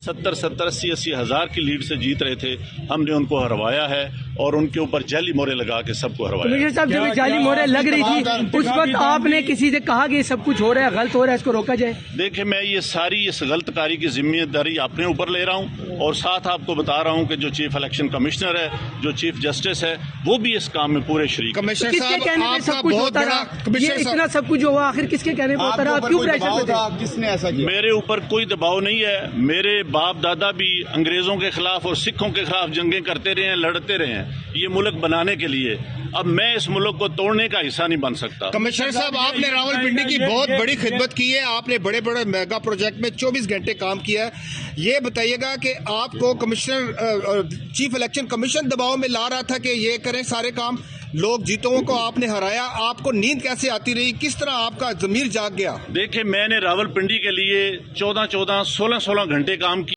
70-80 ہزار کی لیڈ سے جیت رہے تھے. ہم نے ان کو ہروایا ہے اور ان کے اوپر جعلی مورے لگا کے سب کو ہروایا. کمشنر صاحب جب جعلی مورے لگ رہی تھی اس وقت آپ نے کسی سے کہا کہ یہ سب کچھ ہو رہا ہے، غلط ہو رہا ہے، اس کو روکا جائے؟ دیکھیں، میں یہ ساری اس غلط کاری کی ذمہ داری اپنے اوپر لے رہا ہوں اور ساتھ آپ کو بتا رہا ہوں کہ جو چیف الیکشن کمشنر ہے، جو چیف جسٹس ہے، وہ بھی اس کام میں پورے شریک. کس کے کہنے پہ سب کچھ ہوتا رہا؟ یہ اتنا سب کچھ ہوا آخر کس کے کہنے پہ ہوتا رہا؟ آپ کیوں پریشر میں تھے؟ کس نے ایسا کیا؟ میرے اوپر کوئی دباؤ نہیں ہے. میرے باپ دادا بھی انگریزوں کے خلاف اور سکھوں کے خلاف جنگیں کرتے رہے ہیں، لڑتے رہے ہیں یہ ملک بنانے کے لیے. اب میں اس ملک کو توڑنے کا حصہ نہیں بن سکتا. کمشنر صاحب، آپ نے راولپنڈی کی بہت بڑی خدمت کی ہے، آپ نے بڑے بڑے میگا پروجیکٹ میں 24 گھنٹے کام کیا ہے. یہ بتائیے گا کہ آپ کو کمشنر چیف الیکشن کمیشن دباؤ میں لا رہا تھا کہ یہ کریں سارے کام، لوگ جیتوں کو آپ نے ہرایا، آپ کو نیند کیسے آتی رہی؟ کس طرح آپ کا ضمیر جاگ گیا؟ دیکھیں، میں نے راولپنڈی کے لیے 14-16 گھنٹے کام کیا.